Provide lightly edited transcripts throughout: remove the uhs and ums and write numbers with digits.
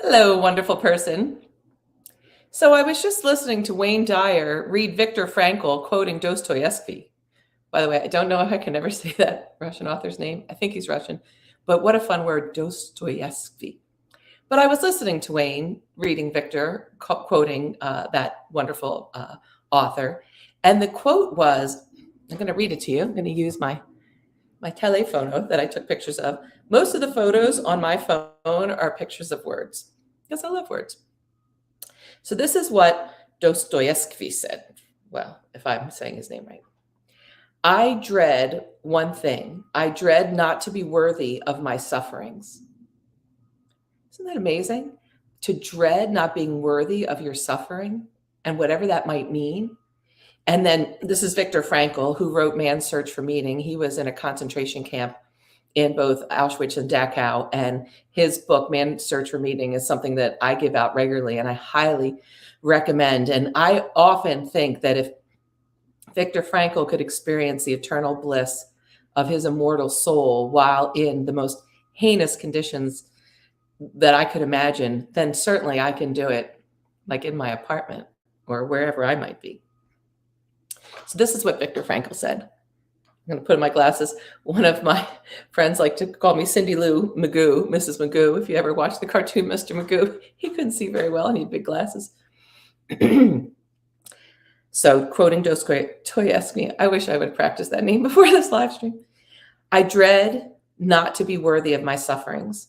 Hello, wonderful person. So I was just listening to Wayne Dyer read Viktor Frankl quoting Dostoevsky. By the way, I don't know if I can ever say that Russian author's name. I think he's Russian, but what a fun word, Dostoevsky. But I was listening to Wayne reading Victor quoting that wonderful author, and the quote was, I'm going to read it to you. I'm going to use my telephoto that I took pictures of. Most of the photos on my phone are pictures of words because I love words. So this is what Dostoevsky said. Well, if I'm saying his name right. I dread one thing. I dread not to be worthy of my sufferings. Isn't that amazing? To dread not being worthy of your suffering and whatever that might mean. And then this is Viktor Frankl, who wrote Man's Search for Meaning. He was in a concentration camp in both Auschwitz and Dachau. And his book, Man's Search for Meaning, is something that I give out regularly and I highly recommend. And I often think that if Viktor Frankl could experience the eternal bliss of his immortal soul while in the most heinous conditions that I could imagine, then certainly I can do it, like in my apartment or wherever I might be. So this is what Viktor Frankl said. I'm going to put on my glasses. One of my friends like to call me Cindy Lou Magoo, Mrs. Magoo. If you ever watched the cartoon Mr. Magoo, he couldn't see very well and he had big glasses. So quoting Dostoevsky, I wish I would practice that name before this live stream. I dread not to be worthy of my sufferings.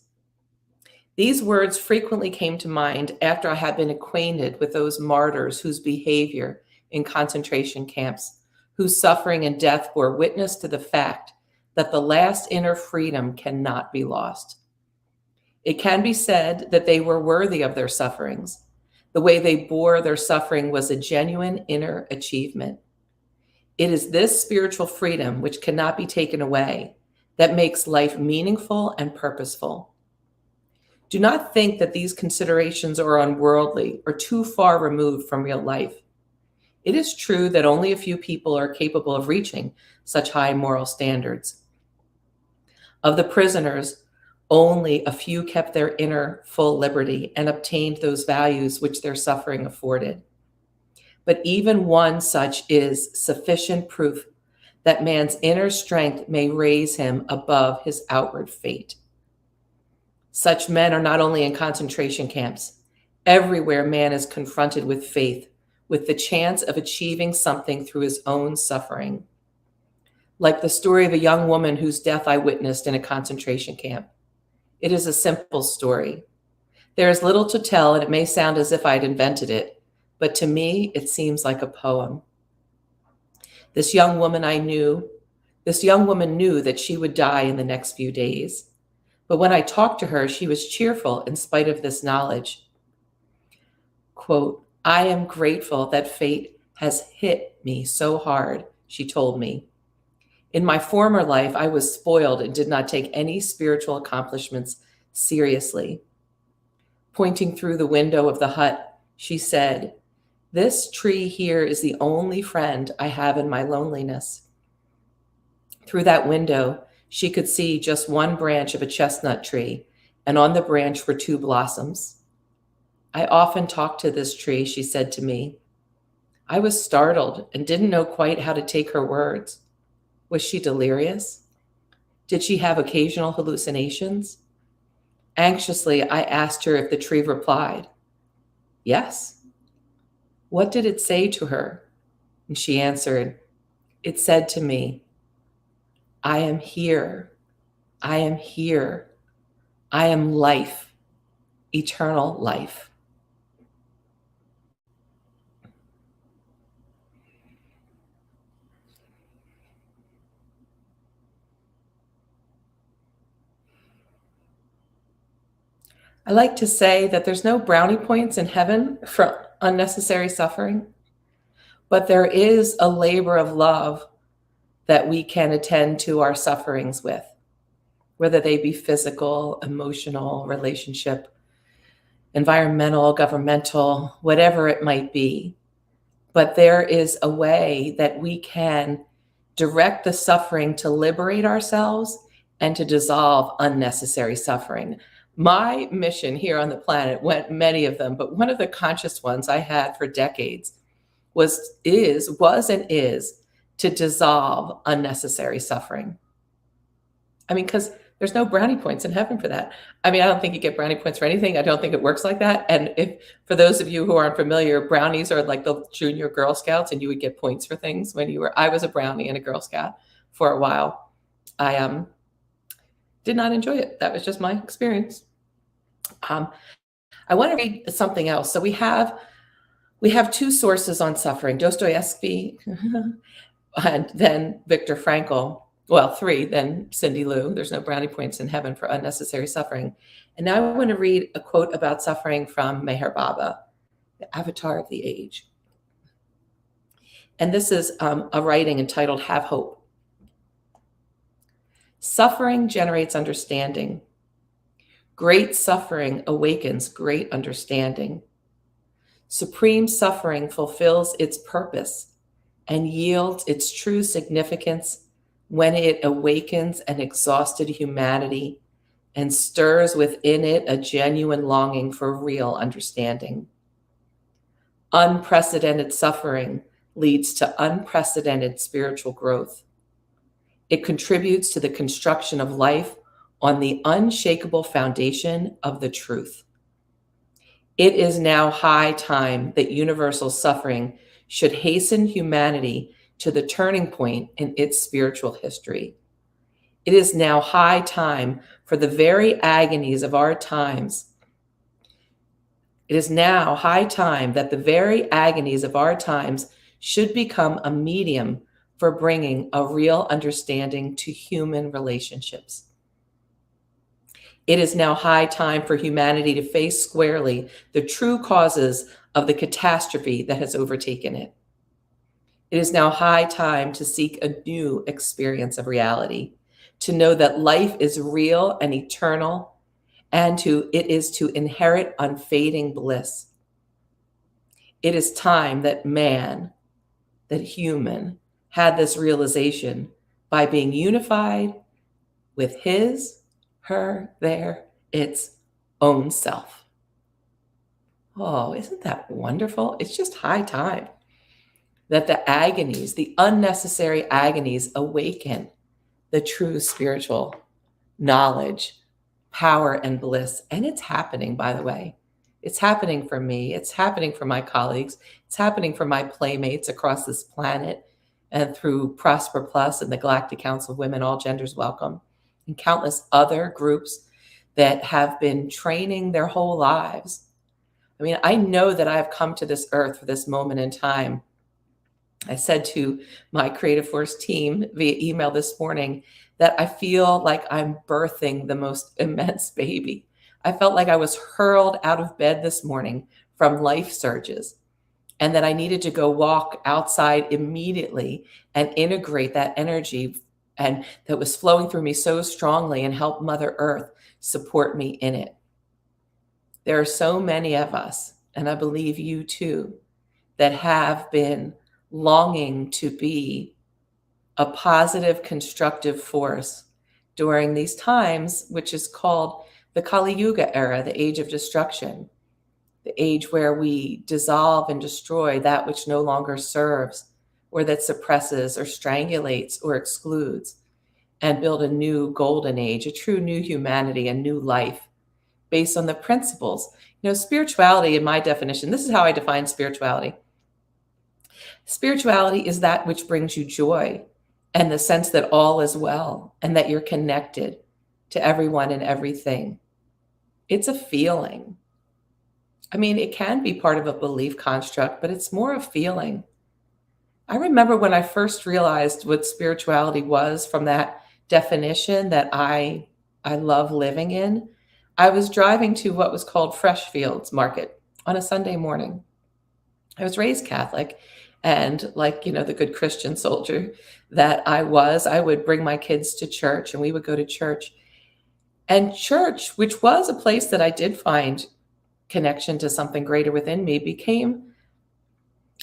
These words frequently came to mind after I had been acquainted with those martyrs whose behavior in concentration camps, whose suffering and death bore witness to the fact that the last inner freedom cannot be lost. It can be said that they were worthy of their sufferings. The way they bore their suffering was a genuine inner achievement. It is this spiritual freedom, which cannot be taken away, that makes life meaningful and purposeful. Do not think that these considerations are unworldly or too far removed from real life. It is true that only a few people are capable of reaching such high moral standards. Of the prisoners, only a few kept their inner full liberty and obtained those values which their suffering afforded. But even one such is sufficient proof that man's inner strength may raise him above his outward fate. Such men are not only in concentration camps. Everywhere man is confronted with faith, with the chance of achieving something through his own suffering. Like the story of a young woman whose death I witnessed in a concentration camp. It is a simple story. There is little to tell, and it may sound as if I'd invented it, but to me, it seems like a poem. This young woman knew that she would die in the next few days. But when I talked to her, she was cheerful in spite of this knowledge. Quote, I am grateful that fate has hit me so hard, she told me. In my former life, I was spoiled and did not take any spiritual accomplishments seriously. Pointing through the window of the hut, she said, this tree here is the only friend I have in my loneliness. Through that window, she could see just one branch of a chestnut tree, and on the branch were two blossoms. I often talk to this tree, she said to me. I was startled and didn't know quite how to take her words. Was she delirious? Did she have occasional hallucinations? Anxiously, I asked her if the tree replied, yes. What did it say to her? And she answered, it said to me, I am here. I am here. I am life, eternal life. I like to say that there's no brownie points in heaven for unnecessary suffering, but there is a labor of love that we can attend to our sufferings with, whether they be physical, emotional, relationship, environmental, governmental, whatever it might be. But there is a way that we can direct the suffering to liberate ourselves and to dissolve unnecessary suffering. My mission here on the planet went many of them, but one of the conscious ones I had for decades was and is to dissolve unnecessary suffering. I mean, because there's no brownie points in heaven for that. I mean, I don't think you get brownie points for anything. I don't think it works like that. And if, for those of you who aren't familiar, brownies are like the junior Girl Scouts, and you would get points for things when you were. I was a brownie and a Girl Scout for a while. I did not enjoy it. That was just my experience. I want to read something else. So we have two sources on suffering: Dostoevsky, and then Viktor Frankl. Well, three, then Cindy Lou. There's no brownie points in heaven for unnecessary suffering. And now I want to read a quote about suffering from Meher Baba, the avatar of the age. And this is a writing entitled Have Hope. Suffering generates understanding. Great suffering awakens great understanding. Supreme suffering fulfills its purpose and yields its true significance when it awakens an exhausted humanity and stirs within it a genuine longing for real understanding. Unprecedented suffering leads to unprecedented spiritual growth. It contributes to the construction of life on the unshakable foundation of the truth. It is now high time that universal suffering should hasten humanity to the turning point in its spiritual history. It is now high time for the very agonies of our times. It is now high time that the very agonies of our times should become a medium for bringing a real understanding to human relationships. It is now high time for humanity to face squarely the true causes of the catastrophe that has overtaken it. It is now high time to seek a new experience of reality, to know that life is real and eternal, and it is to inherit unfading bliss. It is time that human, had this realization by being unified with his, her, their, its own self. Oh, isn't that wonderful? It's just high time that the agonies, the unnecessary agonies, awaken the true spiritual knowledge, power, and bliss. And it's happening, by the way. It's happening for me. It's happening for my colleagues. It's happening for my playmates across this planet and through Prosper Plus and the Galactic Council of Women, All Genders Welcome, and countless other groups that have been training their whole lives. I mean, I know that I've come to this earth for this moment in time. I said to my Creative Force team via email this morning that I feel like I'm birthing the most immense baby. I felt like I was hurled out of bed this morning from life surges, and that I needed to go walk outside immediately and integrate that energy and that was flowing through me so strongly and help Mother Earth support me in it. There are so many of us, and I believe you too, that have been longing to be a positive, constructive force during these times, which is called the Kali Yuga era, the age of destruction, the age where we dissolve and destroy that which no longer serves, or that suppresses or strangulates or excludes, and build a new golden age, a true new humanity, a new life based on the principles. You know, spirituality, in my definition, this is how I define spirituality. Spirituality is that which brings you joy and the sense that all is well and that you're connected to everyone and everything. It's a feeling. I mean, it can be part of a belief construct, but it's more a feeling. I remember when I first realized what spirituality was from that definition that I love living in. I was driving to what was called Freshfields Market on a Sunday morning. I was raised Catholic, and like, you know, the good Christian soldier that I was, I would bring my kids to church and we would go to church. And church, which was a place that I did find connection to something greater within me, became,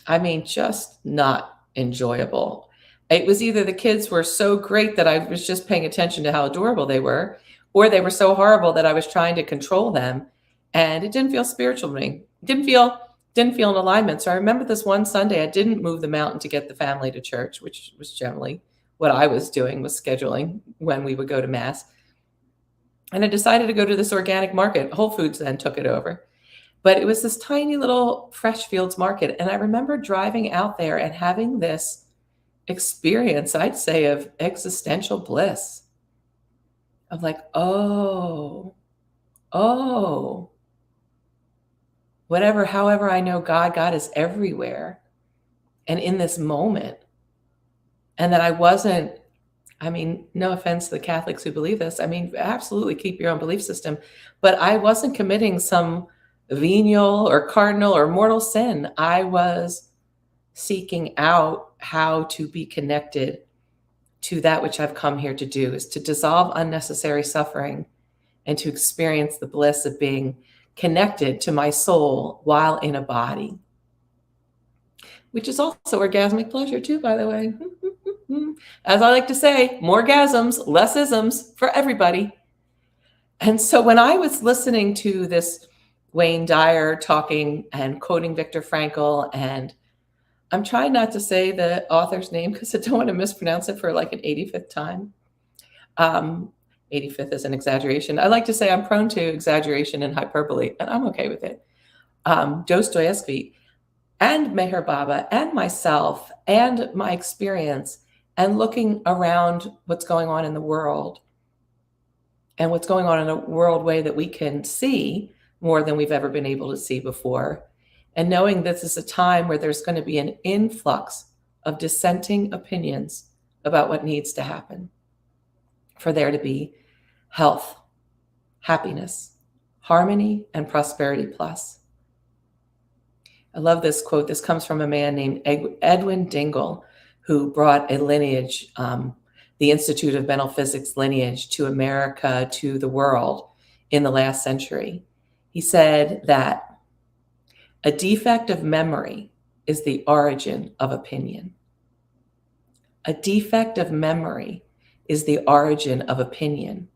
I mean, just not enjoyable. It was either the kids were so great that I was just paying attention to how adorable they were, or they were so horrible that I was trying to control them, and it didn't feel spiritual to me. Didn't feel in alignment. So I remember this one Sunday, I didn't move the mountain to get the family to church, which was generally what I was doing, was scheduling when we would go to mass. And I decided to go to this organic market. Whole Foods then took it over. But it was this tiny little Fresh Fields market. And I remember driving out there and having this experience, I'd say, of existential bliss, of like, oh, whatever, however I know God is everywhere and in this moment. And that I wasn't, no offense to the Catholics who believe this. Absolutely keep your own belief system. But I wasn't committing some venial or cardinal or mortal sin. I was seeking out how to be connected to that which I've come here to do, is to dissolve unnecessary suffering and to experience the bliss of being connected to my soul while in a body, which is also orgasmic pleasure too, by the way. As I like to say, more gasms, less isms for everybody. And so when I was listening to this Wayne Dyer talking and quoting Viktor Frankl, and I'm trying not to say the author's name because I don't want to mispronounce it for like an 85th time. 85th is an exaggeration. I like to say I'm prone to exaggeration and hyperbole, and I'm okay with it. Dostoevsky and Meher Baba and myself and my experience and looking around what's going on in the world and what's going on in a world way that we can see more than we've ever been able to see before. And knowing this is a time where there's going to be an influx of dissenting opinions about what needs to happen for there to be health, happiness, harmony, and prosperity plus. I love this quote. This comes from a man named Edwin Dingle, who brought a lineage, the Institute of Mental Physics lineage, to America, to the world in the last century. He said that a defect of memory is the origin of opinion. A defect of memory is the origin of opinion.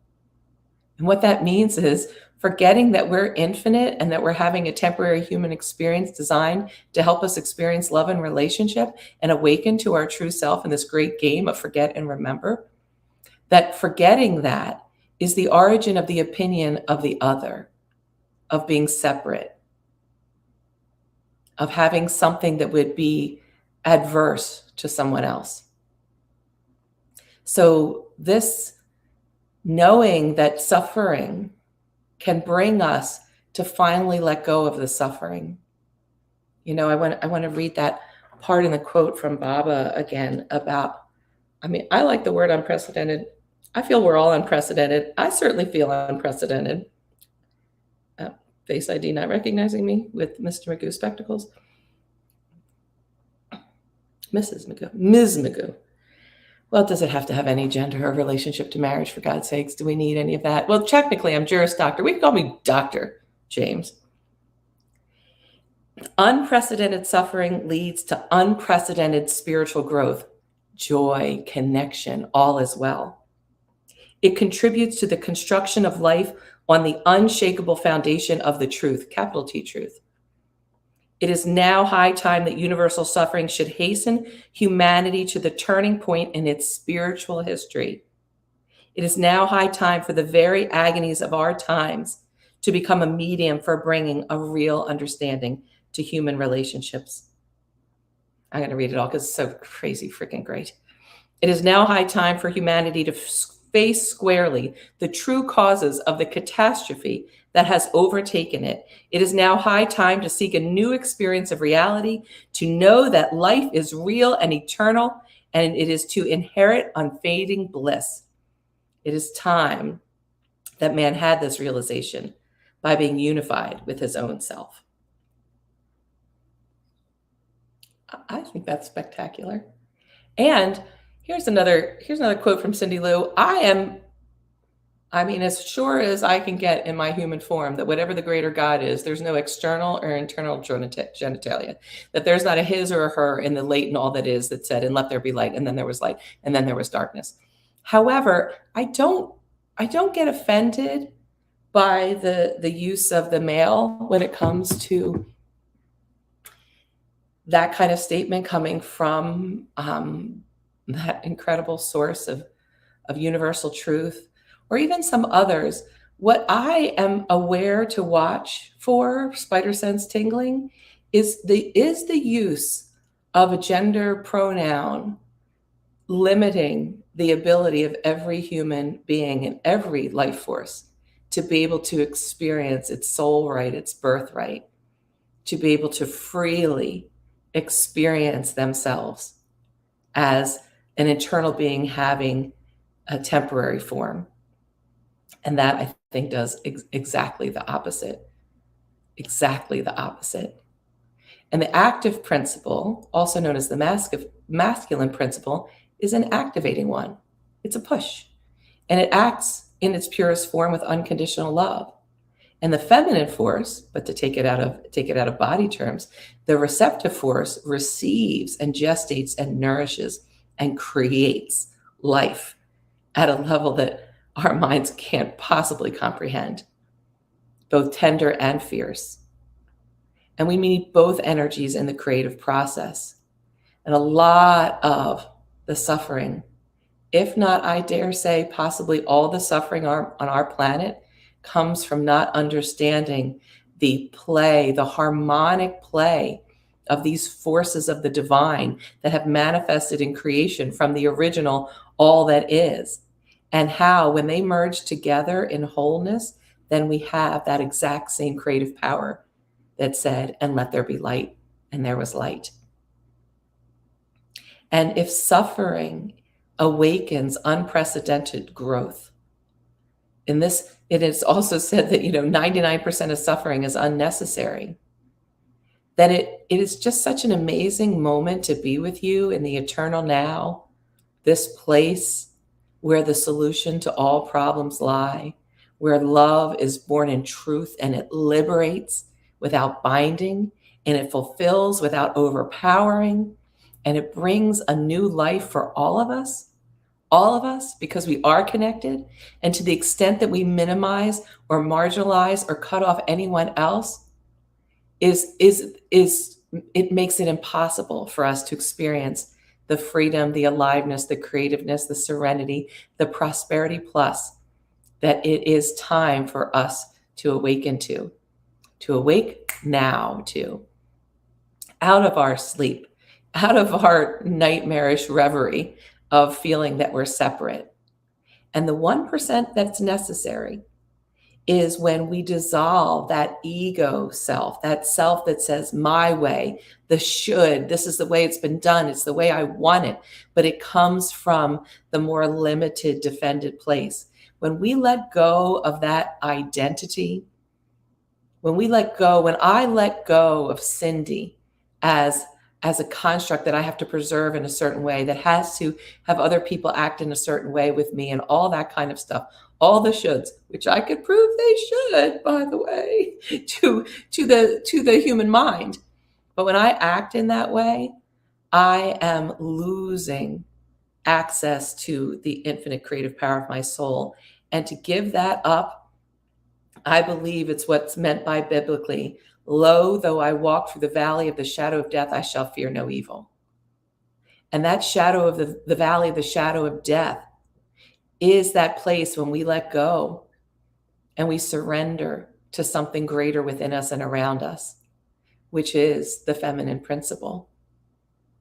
And what that means is forgetting that we're infinite and that we're having a temporary human experience designed to help us experience love and relationship and awaken to our true self in this great game of forget and remember. That forgetting that is the origin of the opinion of the other, of being separate, of having something that would be adverse to someone else. So this knowing that suffering can bring us to finally let go of the suffering. I want to read that part in the quote from Baba again about, I like the word unprecedented. I feel we're all unprecedented. I certainly feel unprecedented. Face ID not recognizing me with Mr. Magoo spectacles. Ms. Magoo. Well, does it have to have any gender or relationship to marriage, for God's sakes? Do we need any of that? Well, technically, I'm Juris Doctor. We can call me Dr. James. Unprecedented suffering leads to unprecedented spiritual growth, joy, connection, all is well. It contributes to the construction of life on the unshakable foundation of the truth, capital T truth. It is now high time that universal suffering should hasten humanity to the turning point in its spiritual history. It is now high time for the very agonies of our times to become a medium for bringing a real understanding to human relationships. I'm going to read it all because it's so crazy freaking great. It is now high time for humanity to face squarely the true causes of the catastrophe that has overtaken it. It is now high time to seek a new experience of reality, to know that life is real and eternal, and it is to inherit unfading bliss. It is time that man had this realization by being unified with his own self. I think that's spectacular. And here's another quote from Cindy Lou. As sure as I can get in my human form, that whatever the greater God is, there's no external or internal genitalia, that there's not a his or a her in the latent all that is that said, and let there be light, and then there was light, and then there was darkness. However, I don't I don't get offended by the use of the male when it comes to that kind of statement coming from that incredible source of universal truth, or even some others. What I am aware to watch for spider sense tingling is the use of a gender pronoun limiting the ability of every human being and every life force to be able to experience its soul right, its birthright, to be able to freely experience themselves as an internal being having a temporary form. And that, I think, does exactly the opposite. Exactly the opposite. And the active principle, also known as the masculine principle, is an activating one. It's a push. And it acts in its purest form with unconditional love. And the feminine force, but to take it out of body terms, the receptive force receives and gestates and nourishes and creates life at a level that our minds can't possibly comprehend, both tender and fierce. And we need both energies in the creative process. And a lot of the suffering, if not, I dare say, possibly all the suffering on our planet, comes from not understanding the play, the harmonic play of these forces of the divine that have manifested in creation from the original all that is, and how when they merge together in wholeness, then we have that exact same creative power that said, and let there be light, and there was light. And if suffering awakens unprecedented growth, in this, it is also said that 99% of suffering is unnecessary. That it is just such an amazing moment to be with you in the eternal now, this place where the solution to all problems lie, where love is born in truth and it liberates without binding, and it fulfills without overpowering, and it brings a new life for all of us, because we are connected. And to the extent that we minimize or marginalize or cut off anyone else, it makes it impossible for us to experience the freedom, the aliveness, the creativeness, the serenity, the prosperity plus that it is time for us to awaken to awake now to, out of our sleep, out of our nightmarish reverie of feeling that we're separate. And the 1% that's necessary is when we dissolve that ego self, that self that says my way, the should, this is the way it's been done, it's the way I want it, but it comes from the more limited, defended place. When we let go of that identity, when I let go of Cindy as a construct that I have to preserve in a certain way, that has to have other people act in a certain way with me and all that kind of stuff, all the shoulds, which I could prove they should, by the way, to the human mind. But when I act in that way, I am losing access to the infinite creative power of my soul. And to give that up, I believe it's what's meant by biblically, lo, though I walk through the valley of the shadow of death, I shall fear no evil. And that shadow of the valley of the shadow of death is that place when we let go and we surrender to something greater within us and around us, which is the feminine principle.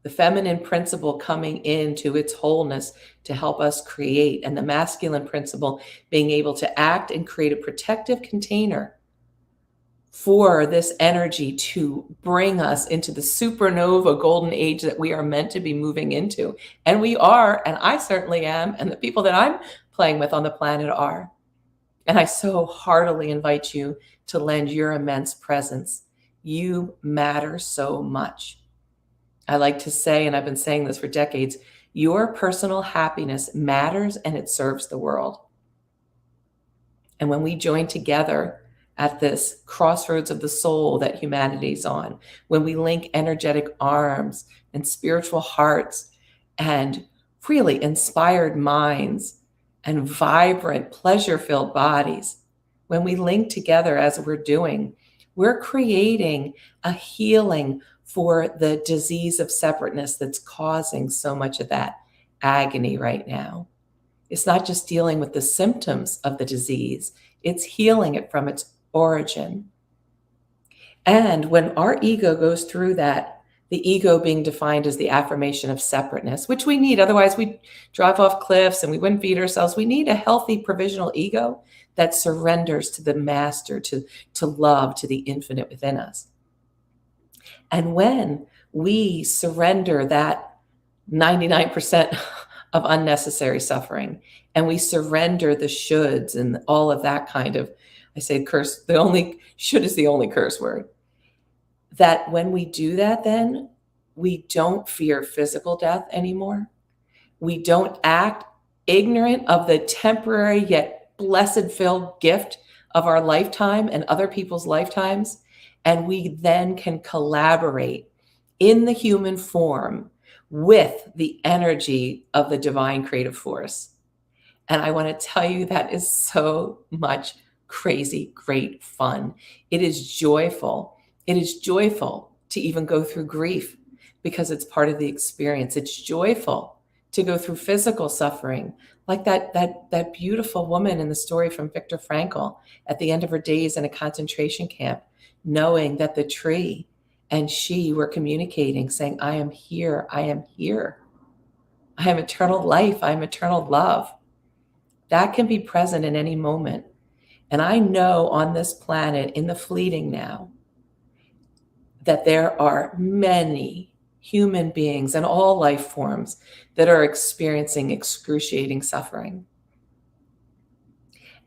The feminine principle coming into its wholeness to help us create, and the masculine principle being able to act and create a protective container for this energy to bring us into the supernova golden age that we are meant to be moving into. And we are, and I certainly am, and the people that I'm playing with on the planet are. And I so heartily invite you to lend your immense presence. You matter so much. I like to say, and I've been saying this for decades, your personal happiness matters and it serves the world. And when we join together at this crossroads of the soul that humanity's on, when we link energetic arms and spiritual hearts and really inspired minds and vibrant, pleasure-filled bodies, when we link together as we're doing, we're creating a healing for the disease of separateness that's causing so much of that agony right now. It's not just dealing with the symptoms of the disease, it's healing it from its origin. And when our ego goes through that, the ego being defined as the affirmation of separateness, which we need, otherwise we drive off cliffs and we wouldn't feed ourselves. We need a healthy provisional ego that surrenders to the master, to love, to the infinite within us. And when we surrender that 99% of unnecessary suffering, and we surrender the shoulds and all of that kind of, I say curse, the only should is the only curse word, that when we do that, then we don't fear physical death anymore. We don't act ignorant of the temporary yet blessed filled gift of our lifetime and other people's lifetimes. And we then can collaborate in the human form with the energy of the divine creative force. And I want to tell you, that is so much crazy, great fun. It is joyful. It is joyful to even go through grief because it's part of the experience. It's joyful to go through physical suffering, like that beautiful woman in the story from Viktor Frankl at the end of her days in a concentration camp, knowing that the tree and she were communicating, saying, I am here, I am here. I am eternal life, I am eternal love. That can be present in any moment. And I know on this planet, in the fleeting now, that there are many human beings and all life forms that are experiencing excruciating suffering.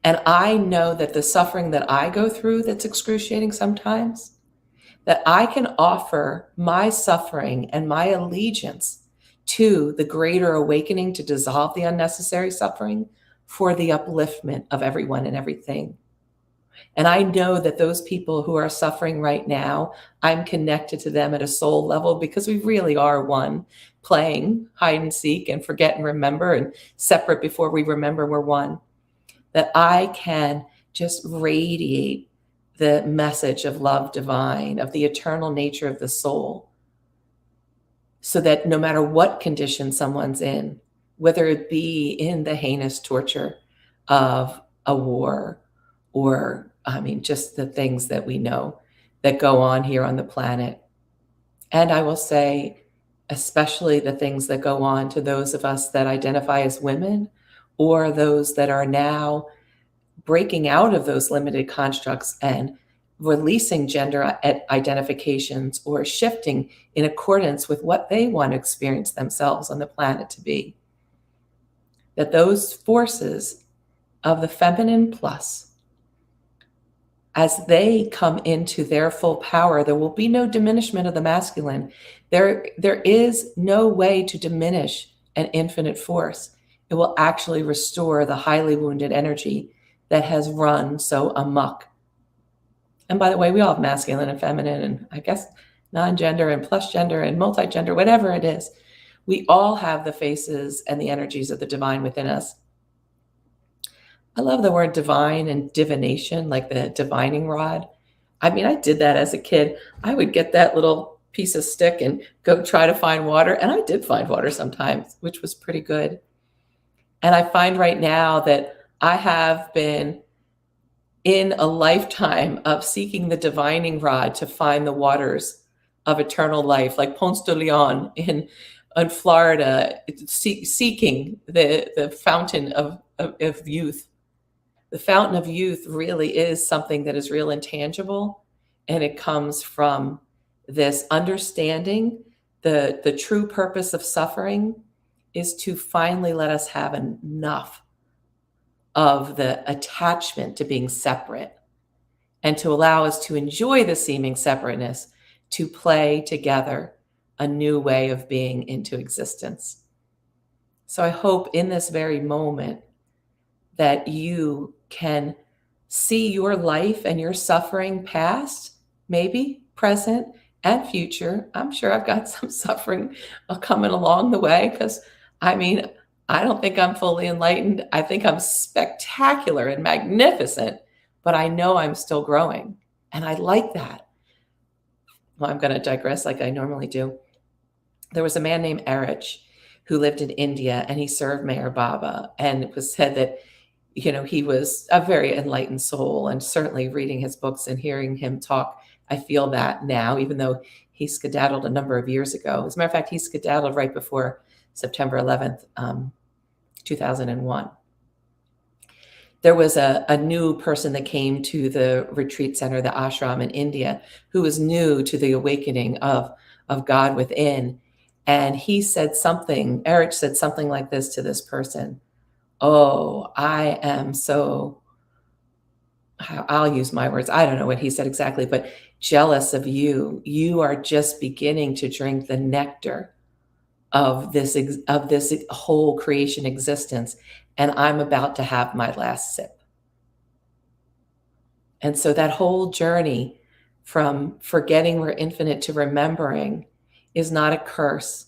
And I know that the suffering that I go through that's excruciating sometimes, that I can offer my suffering and my allegiance to the greater awakening to dissolve the unnecessary suffering for the upliftment of everyone and everything. And I know that those people who are suffering right now, I'm connected to them at a soul level because we really are one, playing hide and seek and forget and remember and separate before we remember we're one. That I can just radiate the message of love divine, of the eternal nature of the soul, so that no matter what condition someone's in, whether it be in the heinous torture of a war or, just the things that we know that go on here on the planet. And I will say, especially the things that go on to those of us that identify as women or those that are now breaking out of those limited constructs and releasing gender identifications or shifting in accordance with what they want to experience themselves on the planet to be. That those forces of the feminine plus, as they come into their full power, there will be no diminishment of the masculine. There is no way to diminish an infinite force. It will actually restore the highly wounded energy that has run so amok. And by the way, we all have masculine and feminine, and I guess non-gender and plus gender and multi-gender, whatever it is. We all have the faces and the energies of the divine within us. I love the word divine and divination, like the divining rod. I did that as a kid. I would get that little piece of stick and go try to find water. And I did find water sometimes, which was pretty good. And I find right now that I have been in a lifetime of seeking the divining rod to find the waters of eternal life, like Ponce de Leon in Florida, seeking the fountain of youth. The fountain of youth really is something that is real and tangible, and it comes from this understanding the true purpose of suffering is to finally let us have enough of the attachment to being separate and to allow us to enjoy the seeming separateness, to play together a new way of being into existence. So I hope in this very moment that you can see your life and your suffering past, maybe present and future. I'm sure I've got some suffering coming along the way because I don't think I'm fully enlightened. I think I'm spectacular and magnificent, but I know I'm still growing. And I like that. Well, I'm going to digress like I normally do. There was a man named Erich who lived in India, and he served Mayor Baba. And it was said that, he was a very enlightened soul, and certainly reading his books and hearing him talk, I feel that now, even though he skedaddled a number of years ago. As a matter of fact, he skedaddled right before September 11th, 2001. There was a new person that came to the retreat center, the ashram in India, who was new to the awakening of God within. And he said something, Eric said something like this to this person. Oh, I am so, I'll use my words. I don't know what he said exactly, but jealous of you. You are just beginning to drink the nectar of this whole creation existence, and I'm about to have my last sip. And so that whole journey from forgetting we're infinite to remembering is not a curse.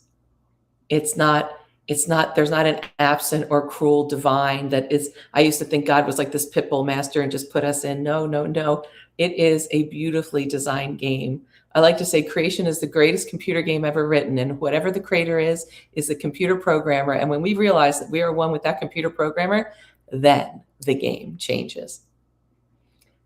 There's not an absent or cruel divine that is. I used to think God was like this pit bull master and just put us in. No. It is a beautifully designed game. I like to say creation is the greatest computer game ever written, and whatever the creator is the computer programmer. And when we realize that we are one with that computer programmer, then the game changes.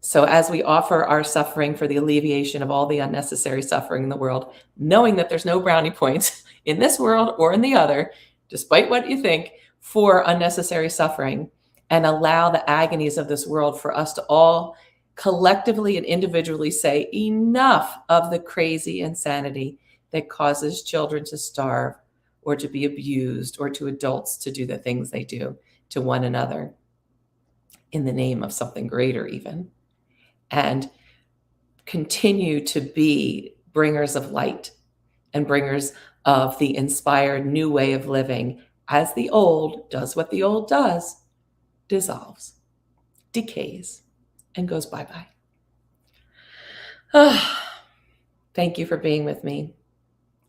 So as we offer our suffering for the alleviation of all the unnecessary suffering in the world, knowing that there's no brownie points in this world or in the other, despite what you think, for unnecessary suffering, and allow the agonies of this world for us to all collectively and individually say enough of the crazy insanity that causes children to starve or to be abused or to adults to do the things they do to one another in the name of something greater even, and continue to be bringers of light and bringers of the inspired new way of living as the old does what the old does, dissolves, decays, and goes bye-bye. Thank you for being with me.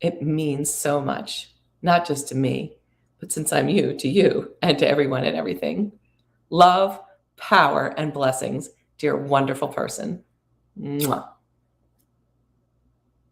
It means so much, not just to me, but since I'm you, to you, and to everyone and everything. Love, power, and blessings, dear wonderful person. Mwah.